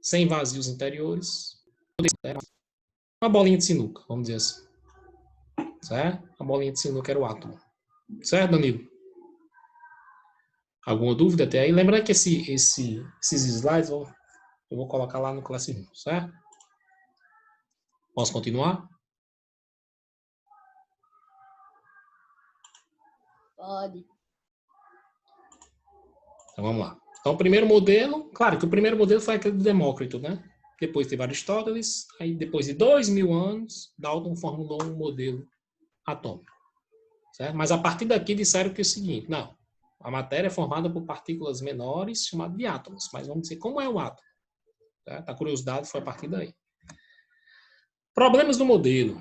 Speaker 1: sem vazios interiores, uma bolinha de sinuca, vamos dizer assim. Certo? A bolinha de sinuca era o átomo. Certo, Danilo? Alguma dúvida até aí? Lembrando que esses slides eu vou colocar lá no Classroom, certo? Posso continuar?
Speaker 3: Pode.
Speaker 1: Então vamos lá. Então o primeiro modelo, claro que o primeiro modelo foi aquele do Demócrito, né? Depois teve Aristóteles, aí depois de 2000 anos, Dalton formulou um modelo atômico. Certo? Mas a partir daqui disseram que é o seguinte, não, a matéria é formada por partículas menores, chamadas de átomos, mas vamos dizer como é o átomo. Certo? A curiosidade foi a partir daí. Problemas do modelo.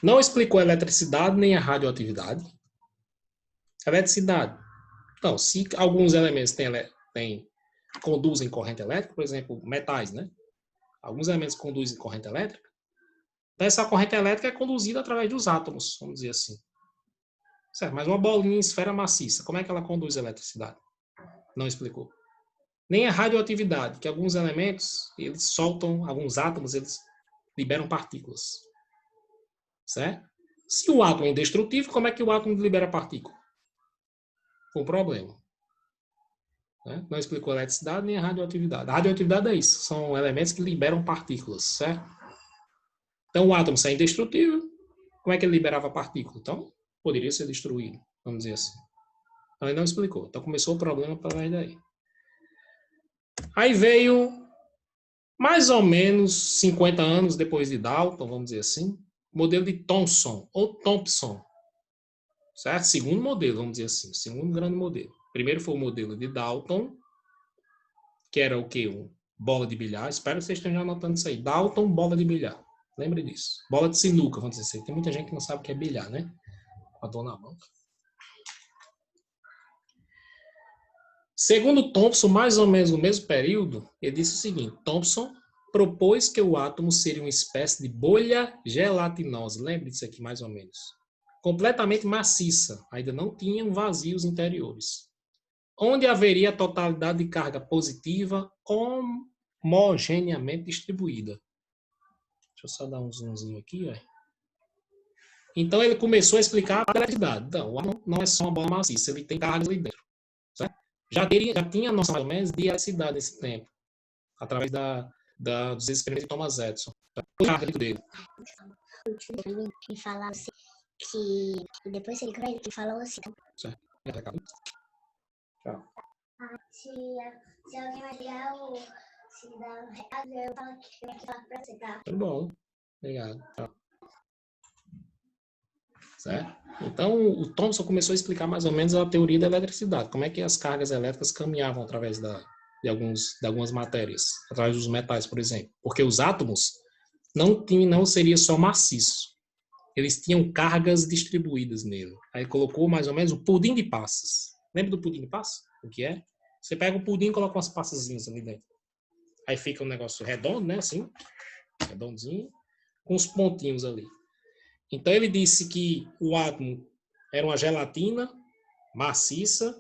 Speaker 1: Não explicou a eletricidade nem a radioatividade. Eletricidade. Então, se alguns elementos conduzem corrente elétrica, por exemplo, metais, né? Alguns elementos conduzem corrente elétrica. Então, essa corrente elétrica é conduzida através dos átomos, vamos dizer assim. Certo, mas uma bolinha em esfera maciça, como é que ela conduz a eletricidade? Não explicou. Nem a radioatividade, que alguns elementos, eles soltam, alguns átomos, eles liberam partículas. Certo? Se o átomo é indestrutível, como é que o átomo libera partícula? Foi um problema. Né? Não explicou a eletricidade nem a radioatividade. A radioatividade é isso, são elementos que liberam partículas, certo? Então o átomo, se é indestrutível, como é que ele liberava partícula? Então, poderia ser destruído, vamos dizer assim. Então, ele não explicou. Então, começou o problema para daí. Aí veio, mais ou menos 50 anos depois de Dalton, vamos dizer assim, o modelo de Thomson, ou Thompson. Certo? Segundo modelo, vamos dizer assim. Segundo grande modelo. Primeiro foi o modelo de Dalton, que era o quê? Bola de bilhar. Espero que vocês estejam anotando isso aí. Dalton, bola de bilhar. Lembre disso. Bola de sinuca, vamos dizer assim. Tem muita gente que não sabe o que é bilhar, né? Com a dor na mão. Segundo Thomson, mais ou menos no mesmo período, ele disse o seguinte: Thomson propôs que o átomo seria uma espécie de bolha gelatinosa. Lembre disso aqui, mais ou menos. Completamente maciça. Ainda não tinham vazios interiores. Onde haveria a totalidade de carga positiva homogeneamente distribuída. Deixa eu só dar um zoomzinho aqui. Ó. Então, ele começou a explicar a eletricidade. Então, o átomo não é só uma bola maciça, ele tem cargas ali dentro. Certo? Já tinha noção, mais ou menos, de eletricidade nesse tempo, através dos experimentos de Thomas Edison. O carga dele.
Speaker 5: Ele falava assim, que depois ele falou assim.
Speaker 1: Certo. Tchau.
Speaker 5: Se alguém vai ligar ou se dá um recado, eu falo pra você, tá?
Speaker 1: Tudo bom. Obrigado. Tchau. Certo? Então, o Thomson começou a explicar mais ou menos a teoria da eletricidade. Como é que as cargas elétricas caminhavam através de algumas matérias, através dos metais, por exemplo. Porque os átomos não seria só maciço. Eles tinham cargas distribuídas nele. Aí colocou mais ou menos o pudim de passas. Lembra do pudim de passas? O que é? Você pega o pudim e coloca umas passazinhas ali dentro. Aí fica um negócio redondo, né? Assim, redondinho, com os pontinhos ali. Então ele disse que o átomo era uma gelatina maciça,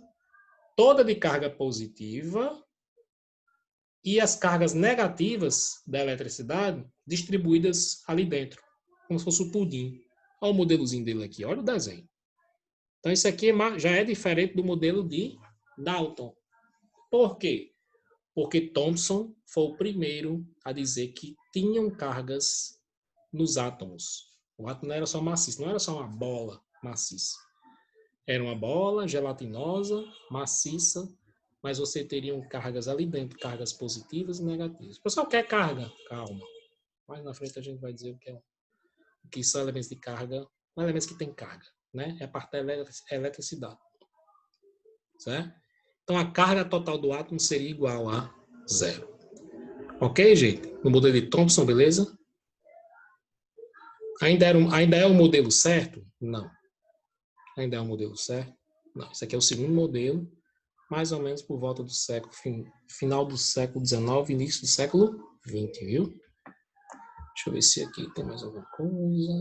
Speaker 1: toda de carga positiva, e as cargas negativas da eletricidade distribuídas ali dentro, como se fosse o pudim. Olha o modelozinho dele aqui, olha o desenho. Então isso aqui já é diferente do modelo de Dalton. Por quê? Porque Thomson foi o primeiro a dizer que tinham cargas nos átomos. O átomo não era só maciço, não era só uma bola maciça. Era uma bola gelatinosa, maciça, mas você teria cargas ali dentro, cargas positivas e negativas. O pessoal quer carga? Calma. Mais na frente a gente vai dizer o que são elementos de carga, não elementos que têm carga, né? É a parte da eletricidade. Certo? Então a carga total do átomo seria igual a 0. Ok, gente? No modelo de Thomson, beleza? Ainda é o modelo certo? Não. Ainda é o modelo certo? Não. Esse aqui é o segundo modelo, mais ou menos por volta do final do século XIX, início do século XX, viu? Deixa eu ver se aqui tem mais alguma coisa.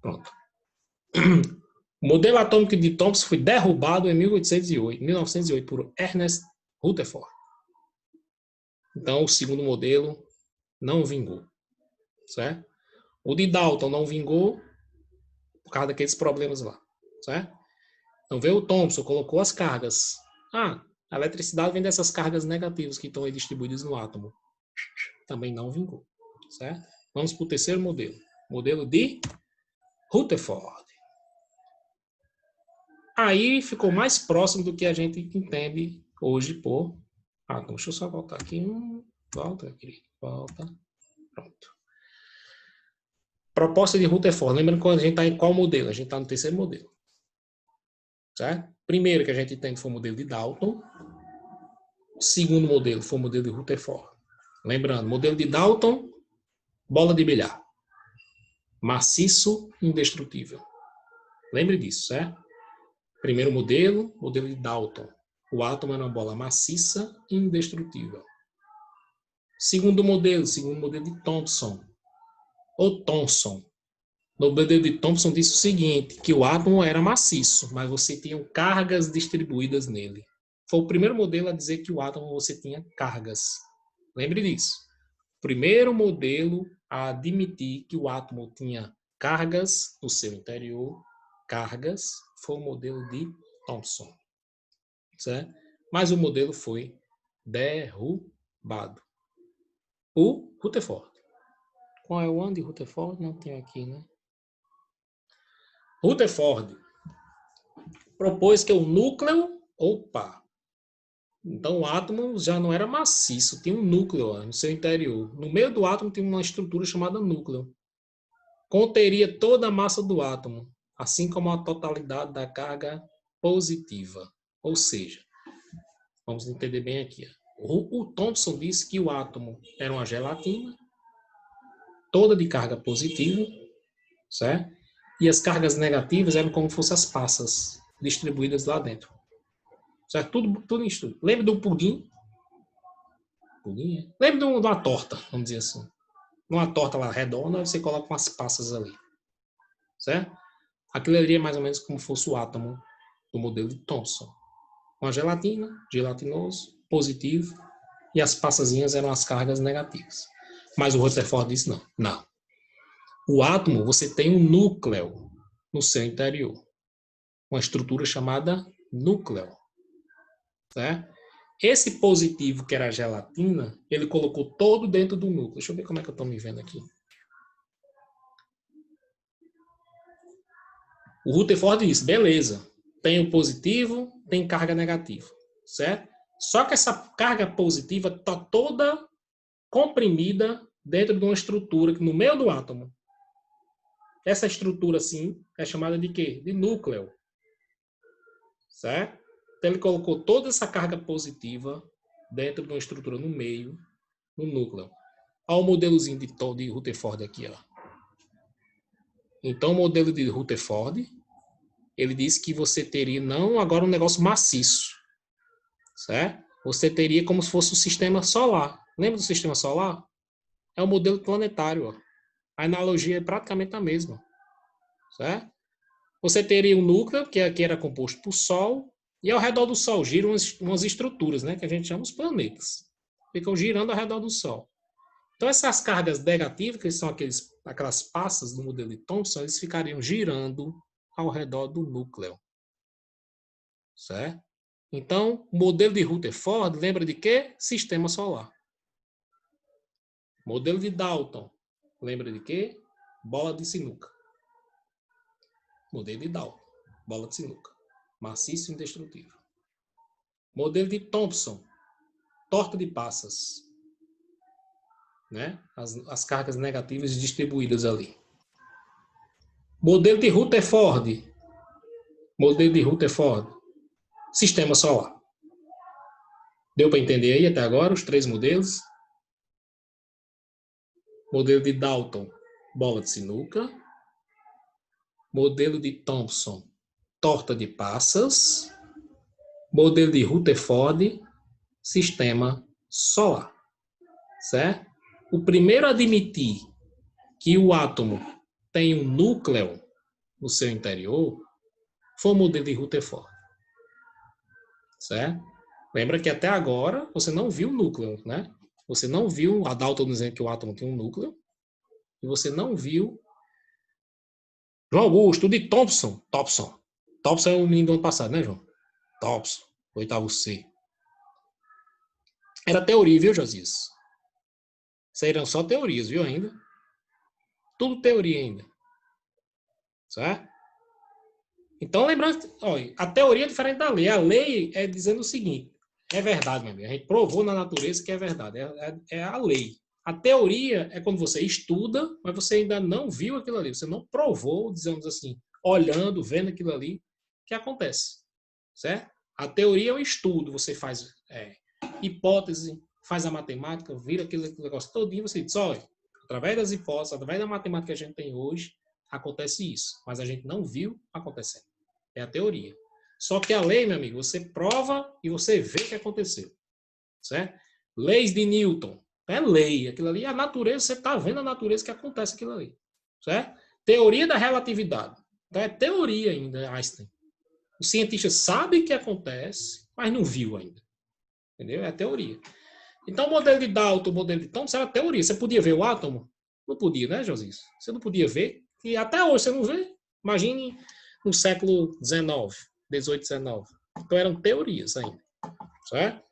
Speaker 1: Pronto. O modelo atômico de Thomson foi derrubado em 1908 por Ernest Rutherford. Então, o segundo modelo não vingou. Certo? O de Dalton não vingou por causa daqueles problemas lá. Certo? Então, veio o Thomson, colocou as cargas. A eletricidade vem dessas cargas negativas que estão aí distribuídas no átomo. Também não vingou. Certo? Vamos para o terceiro modelo. Modelo de Rutherford. Aí ficou mais próximo do que a gente entende hoje por átomo. Deixa eu só voltar aqui. Volta, querido. Volta. Pronto. Proposta de Rutherford. Lembrando que a gente está em qual modelo? A gente está no terceiro modelo. Certo? Primeiro que a gente entende foi o modelo de Dalton. O segundo modelo foi o modelo de Rutherford. Lembrando, modelo de Dalton, bola de bilhar. Maciço, indestrutível. Lembre disso, certo? Primeiro modelo de Dalton. O átomo era uma bola maciça e indestrutível. Segundo modelo de Thomson. Ou Thomson. No modelo de Thomson disse o seguinte, que o átomo era maciço, mas você tinha cargas distribuídas nele. Foi o primeiro modelo a dizer que o átomo você tinha cargas. Lembre disso. Primeiro modelo a admitir que o átomo tinha cargas no seu interior, cargas, foi o modelo de Thomson. Certo? Mas o modelo foi derrubado. O Rutherford. Qual é o ano de Rutherford? Não tem aqui, né? Rutherford propôs que o núcleo... Então o átomo já não era maciço, tinha um núcleo no seu interior. No meio do átomo tinha uma estrutura chamada núcleo. Conteria toda a massa do átomo. assim como a totalidade da carga positiva. Ou seja, vamos entender bem aqui. O Thomson disse que o átomo era uma gelatina, toda de carga positiva, certo? E as cargas negativas eram como se fossem as passas distribuídas lá dentro. Certo? Tudo em tudo. Lembra do pudim? Pudim, é? Lembra de uma torta, vamos dizer assim. Numa torta lá redonda, você coloca umas passas ali. Certo? Aquilo ali é mais ou menos como fosse o átomo do modelo de Thomson. Uma gelatina, gelatinoso, positivo, e as passazinhas eram as cargas negativas. Mas o Rutherford disse não. Não. O átomo, você tem um núcleo no seu interior. Uma estrutura chamada núcleo. Certo? Esse positivo, que era a gelatina, ele colocou todo dentro do núcleo. Deixa eu ver como é que eu estou me vendo aqui. O Rutherford disse, beleza, tem o positivo, tem carga negativa, certo? Só que essa carga positiva está toda comprimida dentro de uma estrutura que no meio do átomo. Essa estrutura, assim, é chamada de quê? De núcleo. Certo? Então, ele colocou toda essa carga positiva dentro de uma estrutura no meio, no núcleo. Olha o modelozinho de Rutherford aqui, ó. Então, o modelo de Rutherford, ele disse que você teria, não agora um negócio maciço, certo? Você teria como se fosse o sistema solar. Lembra do sistema solar? É o modelo planetário, ó. A analogia é praticamente a mesma, certo? Você teria um núcleo, que aqui era composto por Sol, e ao redor do Sol giram umas estruturas, né, que a gente chama os planetas. Ficam girando ao redor do Sol. Então, essas cargas negativas, que são aquelas passas do modelo de Thomson, eles ficariam girando ao redor do núcleo. Certo? Então, o modelo de Rutherford lembra de quê? Sistema solar. Modelo de Dalton lembra de quê? Bola de sinuca. Modelo de Dalton, bola de sinuca. Maciço e indestrutível. Modelo de Thomson, torta de passas. Né? As cargas negativas distribuídas ali. Modelo de Rutherford. Modelo de Rutherford. Sistema solar. Deu para entender aí até agora os três modelos? Modelo de Dalton, bola de sinuca. Modelo de Thomson, torta de passas. Modelo de Rutherford, sistema solar. Certo? O primeiro a admitir que o átomo tem um núcleo no seu interior foi o modelo de Rutherford. Certo? Lembra que até agora você não viu o núcleo, né? Você não viu a Dalton dizendo que o átomo tem um núcleo. E você não viu João Augusto de Thomson. Thomson é o menino do ano passado, né, João? Thomson, oitavo C. Era teoria, viu, Josias? Isso aí eram só teorias, viu, ainda? Tudo teoria ainda. Certo? Então, lembrando, olha, a teoria é diferente da lei. A lei é dizendo o seguinte, é verdade, meu amigo. A gente provou na natureza que é verdade. É a lei. A teoria é quando você estuda, mas você ainda não viu aquilo ali. Você não provou, dizemos assim, olhando, vendo aquilo ali, que acontece. Certo? A teoria é o estudo. Você faz hipótese, faz a matemática, vira aquele negócio todinho, você diz, olha, através das hipóteses, através da matemática que a gente tem hoje, acontece isso. Mas a gente não viu acontecendo. É a teoria. Só que a lei, meu amigo, você prova e você vê o que aconteceu. Certo? Leis de Newton. É lei. Aquilo ali, a natureza, você está vendo a natureza que acontece aquilo ali. Certo? Teoria da relatividade. Então é teoria ainda, Einstein. O cientista sabe que acontece, mas não viu ainda. Entendeu? É teoria. Então o modelo de Dalton, o modelo de Thomson era teoria. Você podia ver o átomo? Não podia, né, Josias? Você não podia ver. E até hoje você não vê. Imagine no século XIX, 18, 19. Então eram teorias ainda. Certo?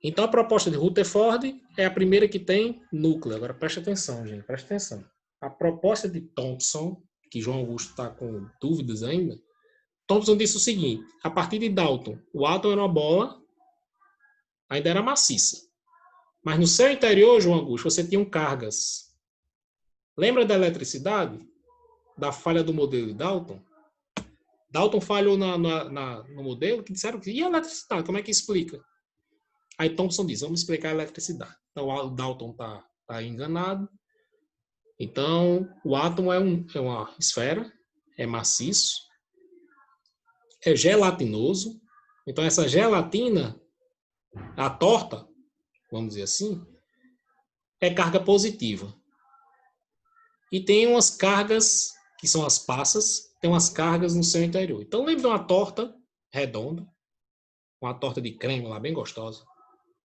Speaker 1: Então, a proposta de Rutherford é a primeira que tem núcleo. Agora, preste atenção, gente. Preste atenção. A proposta de Thomson, que João Augusto está com dúvidas ainda, Thomson disse o seguinte, a partir de Dalton, o átomo era uma bola, ainda era maciça. Mas no seu interior, João Augusto, você tinha cargas. Lembra da eletricidade? Da falha do modelo de Dalton? Dalton falhou no modelo, que disseram que e a eletricidade, como é que explica? Aí Thomson diz, vamos explicar a eletricidade. Então o Dalton tá enganado. Então o átomo é uma esfera, é maciço, é gelatinoso. Então essa gelatina, a torta, vamos dizer assim, é carga positiva. E tem umas cargas, que são as passas, tem umas cargas no seu interior. Então lembra de uma torta redonda, uma torta de creme lá, bem gostosa,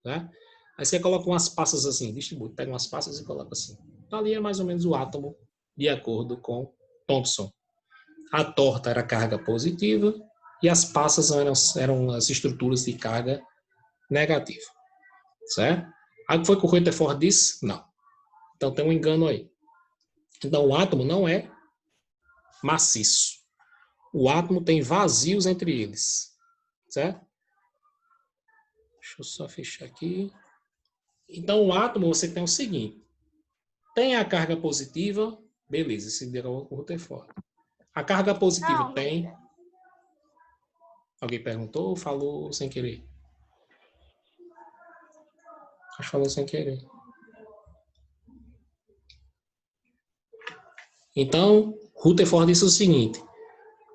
Speaker 1: né? Aí você coloca umas passas assim, distribui, pega umas passas e coloca assim. Então ali é mais ou menos o átomo, de acordo com Thomson. A torta era carga positiva e as passas eram as estruturas de carga negativa. Certo? Aí o que foi que o Rutherford disse? Não. Então tem um engano aí. Então o átomo não é maciço. O átomo tem vazios entre eles. Certo? Deixa eu só fechar aqui. Então o átomo você tem o seguinte. Tem a carga positiva, beleza, esse deu o Rutherford. A carga positiva tem... Alguém perguntou ou falou sem querer? Acho que falou sem querer. Então, Rutherford disse o seguinte.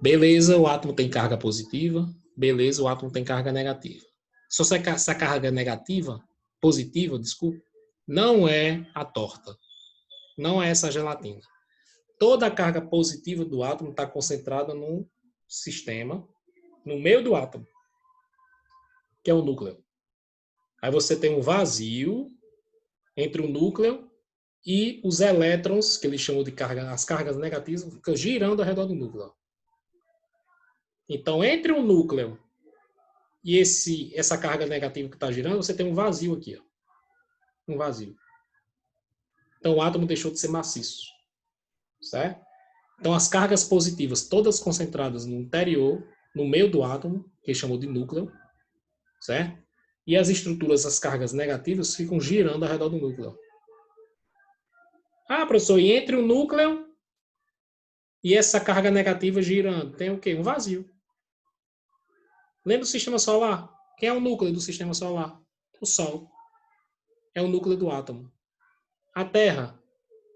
Speaker 1: Beleza, o átomo tem carga positiva. Beleza, o átomo tem carga negativa. Só se essa carga negativa, positiva, desculpa, não é a torta. Não é essa gelatina. Toda a carga positiva do átomo está concentrada num sistema, no meio do átomo, que é o núcleo. Aí você tem um vazio entre o núcleo e os elétrons, que eles chamam de carga, as cargas negativas, ficam girando ao redor do núcleo. Então, entre o núcleo e essa carga negativa que está girando, você tem um vazio aqui. Ó. Um vazio. Então, o átomo deixou de ser maciço. Certo? Então, as cargas positivas, todas concentradas no interior, no meio do átomo, que ele chamou de núcleo, certo? E as estruturas, as cargas negativas, ficam girando ao redor do núcleo. Ah, professor, e entre o núcleo e essa carga negativa girando, tem o quê? Um vazio. Lembra do sistema solar? Quem é o núcleo do sistema solar? O Sol. É o núcleo do átomo. A Terra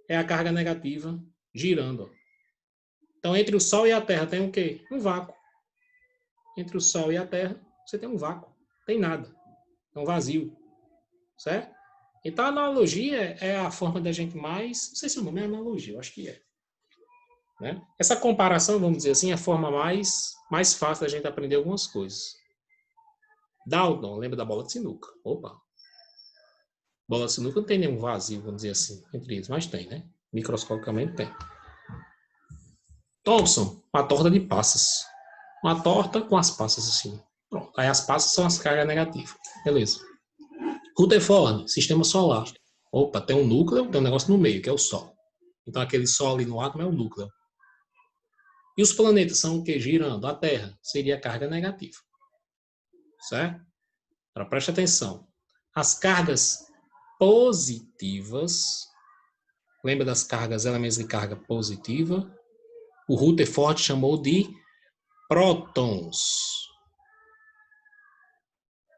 Speaker 1: é a carga negativa girando. Então, entre o Sol e a Terra tem o quê? Um vácuo. Entre o Sol e a Terra, você tem um vácuo. Tem nada. É um vazio. Certo? Então, a analogia é a forma da gente mais... Não sei se o nome é analogia, eu acho que é. Né? Essa comparação, vamos dizer assim, é a forma mais fácil da gente aprender algumas coisas. Dalton, lembra da bola de sinuca? Opa! Bola de sinuca não tem nenhum vazio, vamos dizer assim, entre eles, mas tem, né? Microscopicamente tem. Thomson, uma torta de passas. Uma torta com as passas assim. Pronto. Aí as passas são as cargas negativas. Beleza. Rutherford, sistema solar. Opa, tem um núcleo, tem um negócio no meio, que é o Sol. Então aquele Sol ali no átomo é o núcleo. E os planetas são o que? Girando. A Terra seria a carga negativa. Certo? Então, preste atenção. As cargas positivas, lembra das cargas, elementos de carga positiva? O Rutherford chamou de prótons.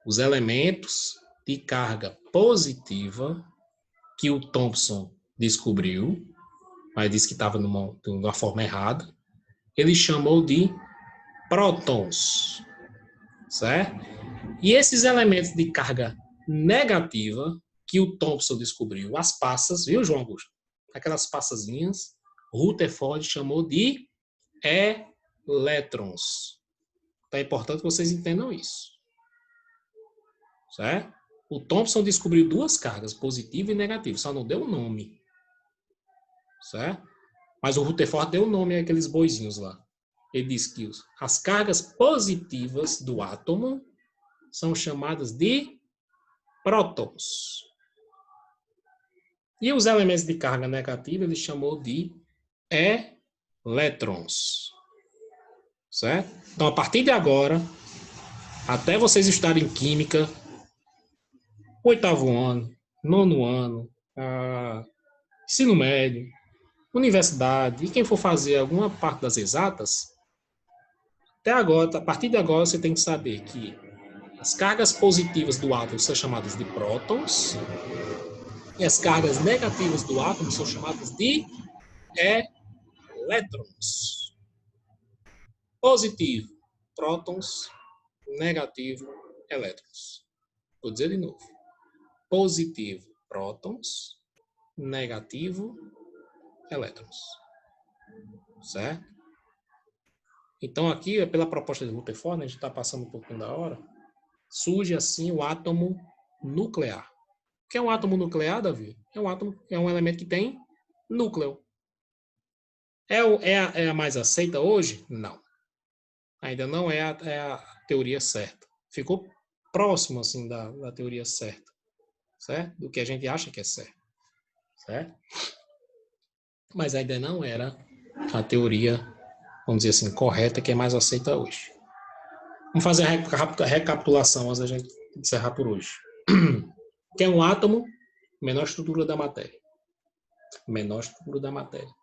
Speaker 1: Os elementos de carga positiva que o Thomson descobriu, mas disse que estava de uma forma errada, ele chamou de prótons. Certo? E esses elementos de carga negativa que o Thomson descobriu, as passas, viu, João Augusto? Aquelas passazinhas, Rutherford chamou de elétrons. Então é importante que vocês entendam isso. Certo? O Thomson descobriu duas cargas, positiva e negativa, só não deu o nome. Certo? Mas o Rutherford deu o nome àqueles boizinhos lá. Ele diz que as cargas positivas do átomo são chamadas de prótons. E os elementos de carga negativa ele chamou de elétrons. Certo? Então, a partir de agora, até vocês estudarem química, 8º ano, 9º ano, ensino médio, universidade, e quem for fazer alguma parte das exatas, até agora, a partir de agora, você tem que saber que as cargas positivas do átomo são chamadas de prótons e as cargas negativas do átomo são chamadas de elétrons. Positivo, prótons. Negativo, elétrons. Vou dizer de novo. Positivo, prótons. Negativo, elétrons. Certo? Então, aqui, pela proposta de Rutherford, a gente está passando um pouquinho da hora, surge assim o átomo nuclear. O que é um átomo nuclear, Davi? É um elemento que tem núcleo. É a mais aceita hoje? Não. Ainda não é a teoria certa. Ficou próximo assim da teoria certa, certo? Do que a gente acha que é certo, certo? Mas ainda não era a teoria, vamos dizer assim, correta, que é mais aceita hoje. Vamos fazer a recapitulação antes da gente encerrar por hoje. O que é um átomo? Menor estrutura da matéria. Menor estrutura da matéria.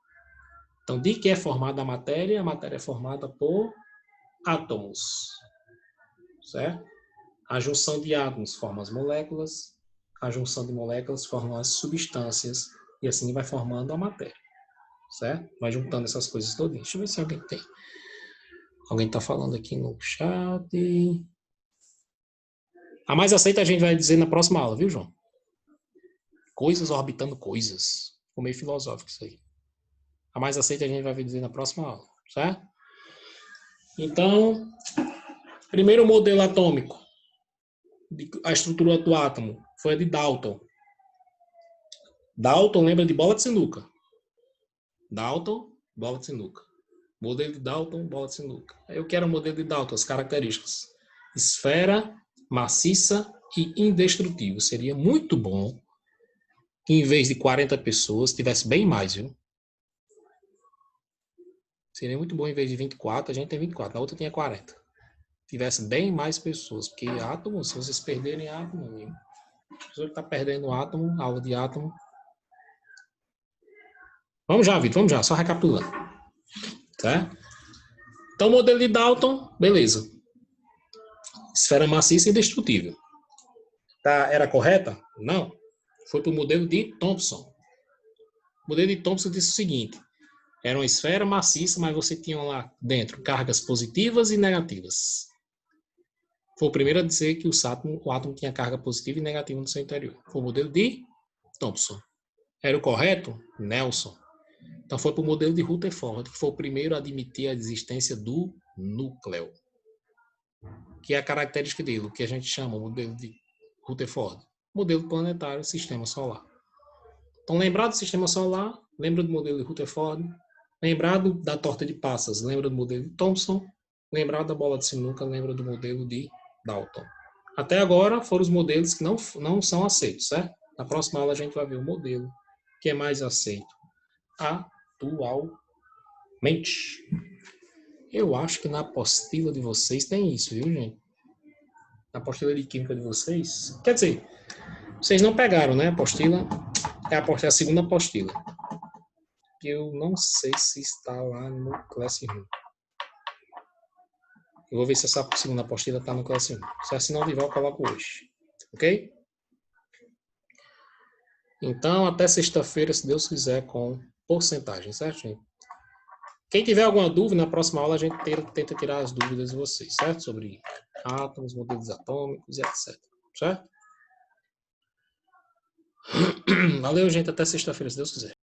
Speaker 1: Então, de que é formada a matéria? A matéria é formada por átomos, certo? A junção de átomos forma as moléculas, a junção de moléculas forma as substâncias, e assim vai formando a matéria, certo? Vai juntando essas coisas todas. Deixa eu ver se alguém tem. Alguém está falando aqui no chat. A mais aceita a gente vai dizer na próxima aula, viu, João? Coisas orbitando coisas. Ficou meio filosófico isso aí. A mais aceita a gente vai dizer na próxima aula, certo? Então, primeiro modelo atômico, a estrutura do átomo, foi a de Dalton. Dalton lembra de bola de sinuca. Dalton, bola de sinuca. Modelo de Dalton, bola de sinuca. Eu quero o modelo de Dalton, as características. Esfera, maciça e indestrutível. Seria muito bom que em vez de 40 pessoas, tivesse bem mais, viu? Seria muito bom em vez de 24, a gente tem 24, na outra tinha 40. Tivesse bem mais pessoas, porque átomo, se vocês perderem átomo, amigo, a pessoa que está perdendo átomo, aula de átomo. Vamos já, Vitor, vamos já, só recapitulando. Certo? Então, o modelo de Dalton, beleza. Esfera maciça e indestrutível. Tá, era correta? Não. Foi para o modelo de Thomson. O modelo de Thomson disse o seguinte: era uma esfera maciça, mas você tinha lá dentro cargas positivas e negativas. Foi o primeiro a dizer que o átomo tinha carga positiva e negativa no seu interior. Foi o modelo de Thomson. Era o correto? Nelson. Então foi para o modelo de Rutherford, que foi o primeiro a admitir a existência do núcleo. Que é a característica dele, o que a gente chama o modelo de Rutherford. Modelo planetário, sistema solar. Então, lembrado do sistema solar, lembra do modelo de Rutherford. Lembrado da torta de passas, lembra do modelo de Thomson. Lembrado da bola de sinuca, lembra do modelo de Dalton. Até agora foram os modelos que não são aceitos, certo? Na próxima aula a gente vai ver o modelo que é mais aceito atualmente. Eu acho que na apostila de vocês tem isso, viu, gente? Na apostila de química de vocês. Quer dizer, vocês não pegaram, né? A apostila é a segunda apostila. Eu não sei se está lá no Classroom. Eu vou ver se essa segunda apostila está no Classroom. Se assim não tiver, eu coloco hoje. Ok? Então, até sexta-feira, se Deus quiser, com porcentagem, certo, gente? Quem tiver alguma dúvida, na próxima aula a gente tenta tirar as dúvidas de vocês, certo? Sobre átomos, modelos atômicos e etc. Certo? Valeu, gente. Até sexta-feira, se Deus quiser.